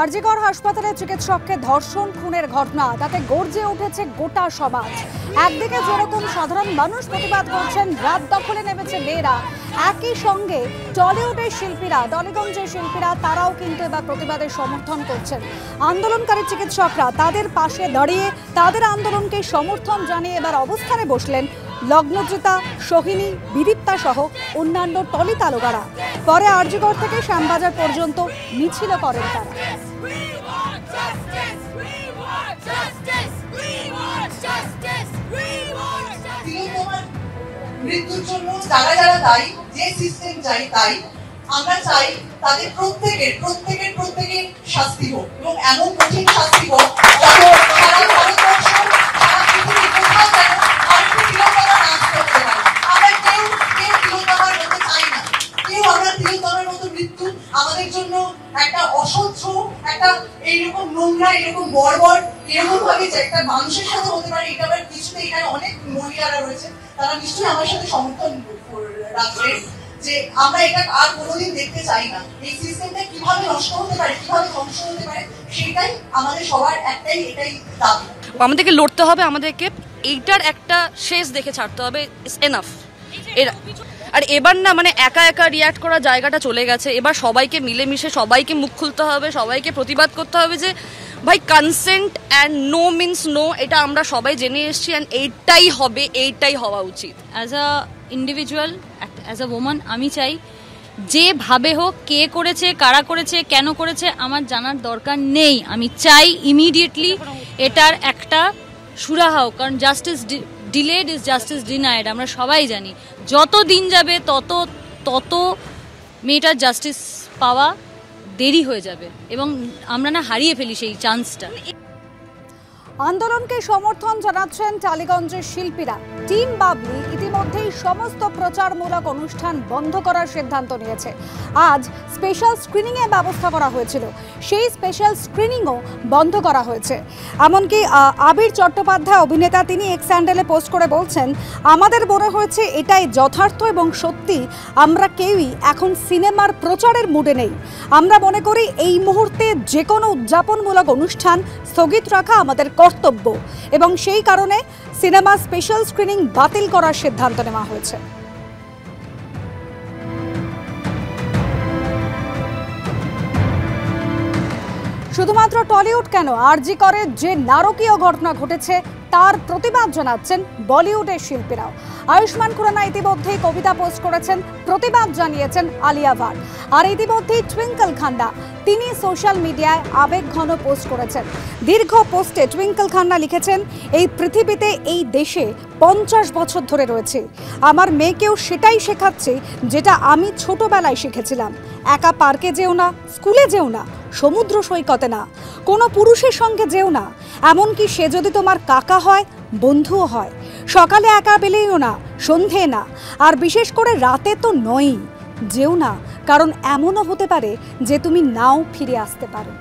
আরজিকর হাসপাতালে চিকিৎসককে ধর্ষণ খুনের ঘটনা তাতে গর্জে উঠেছে গোটা সমাজ। একদিকে যেরকম সাধারণ মানুষ প্রতিবাদ করছেন, রাত দখলে নেমেছে মেয়েরা, একই সঙ্গে টলিউডের শিল্পীরা, টলিগঞ্জের শিল্পীরা তারাও কিন্তু এবার প্রতিবাদের সমর্থন করছেন। আন্দোলনকারী চিকিৎসকরা তাদের পাশে দাঁড়িয়ে তাদের আন্দোলনকে সমর্থন জানিয়ে এবার অবস্থানে বসলেন লগ্নজিতা, সোহিনী, বিদীপ্তা সহ অন্যান্য টলি তারকারা। পরে আরজিকর থেকে শ্যামবাজার পর্যন্ত মিছিল করেন তারা। মৃত্যুর জন্য যারা যারা দায়ী, যে সিস্টেম চাই তাই আমরা চাই তাদের প্রত্যেকের শাস্তি হোক, এবং এমন কঠিন শাস্তি হোক যাতে সারা ভারতবর্ষ, সারা পৃথিবী কোথাও যেন আরেকটু তিলোত্তমা নাচ করতে পারে। আমরা কেউ তিলোত্তমার হতে চাই না, আমরা তিলোত্তমার মতো মৃত্যু আমাদের জন্য একটা অসহ্য, একটা এইরকম নোংরা, এরকম বর্বর, এরকম ভাবে যে একটা মানুষের সাথে হতে পারে, এটা আবার কিছুতে এখানে অনেক মহিলারা রয়েছে, তারা নিশ্চয়ই আমার সাথে সমর্থন রাখবেন যে আমরা এটা আর কোনোদিন দেখতে চাই না। এই সিস্টেমটা কিভাবে নষ্ট হতে পারে, কিভাবে ধ্বংস হতে পারে, সেটাই আমাদের সবার এটাই দাবি। আমাদেরকে লড়তে হবে, আমাদেরকে এইটার একটা শেষ দেখে ছাড়তে হবে। It's enough. আর এবার না মানে একা একা রিয়াক্ট করার জায়গাটা চলে গেছে। এবার সবাইকে মিলেমিশে সবাইকে মুখ খুলতে হবে, সবাইকে প্রতিবাদ করতে হবে যে ভাই consent and no means no, এটা আমরা সবাই জেনে এসেছি অ্যান্ড এইটাই হবে, এইটাই হওয়া উচিত। As a individual, as a woman, আমি চাই যেভাবে হোক, কে করেছে, কারা করেছে, কেন করেছে আমার জানার দরকার নেই। আমি চাই ইমিডিয়েটলি এটার একটা সুরাহা হোক, কারণ justice delayed is justice denied. আমরা সবাই জানি যত দিন যাবে তত মেয়েটার জাস্টিস পাওয়া দেরি হয়ে যাবে এবং আমরা না হারিয়ে ফেলি সেই চান্সটা। আন্দোলনকে সমর্থন জানাচ্ছেন টালিগঞ্জের শিল্পীরা। টিম বাবলি ইতিমধ্যেই সমস্ত প্রচারমূলক অনুষ্ঠান বন্ধ করার সিদ্ধান্ত নিয়েছে। আজ স্পেশাল স্ক্রিনিংয়ের ব্যবস্থা করা হয়েছিল, সেই স্পেশাল স্ক্রিনিংও বন্ধ করা হয়েছে। এমনকি আবির চট্টোপাধ্যায় অভিনেতা, তিনি এক্স হ্যান্ডেলে পোস্ট করে বলছেন, আমাদের মনে হয়েছে এটাই যথার্থ এবং সত্যি। আমরা কেউই এখন সিনেমার প্রচারের মুডে নেই। আমরা মনে করি এই মুহূর্তে যে কোনো উদযাপনমূলক অনুষ্ঠান স্থগিত রাখা আমাদের কর্তব্য, এবং সেই কারণে সিনেমা স্পেশাল স্ক্রিনিং বাতিল করার সিদ্ধান্ত নেওয়া হয়েছে। শুধুমাত্র টলিউড কেন, আরজিকরে যে নারকীয় ঘটনা ঘটেছে তার প্রতিবাদ জানাচ্ছেন বলিউডের শিল্পীরাও। আয়ুষ্মান খুরানা ইতিমধ্যেই কবিতা পোস্ট করেছেন, প্রতিবাদ জানিয়েছেন আলিয়া ভাট। আর ইতিমধ্যেই টুইঙ্কল খান্না, তিনি সোশ্যাল মিডিয়ায় আবেগঘন পোস্ট করেছেন। দীর্ঘ পোস্টে টুইঙ্কল খান্না লিখেছেন, এই পৃথিবীতে, এই দেশে 50 বছর ধরে রয়েছে। আমার মেয়েকেও সেটাই শেখাচ্ছে যেটা আমি ছোটবেলায় শিখেছিলাম। একা পার্কে যেও না, স্কুলে যেও না, সমুদ্র সৈকতে না, কোনো পুরুষের সঙ্গে যেও না, এমনকি সে যদি তোমার কাকা হয়, বন্ধুও হয়। সকালে একা বেরিয়েও না, সন্ধে না, আর বিশেষ করে রাতে তো নয়ই। যেও না, কারণ এমনও হতে পারে যে তুমি নাও ফিরে আসতে পারো।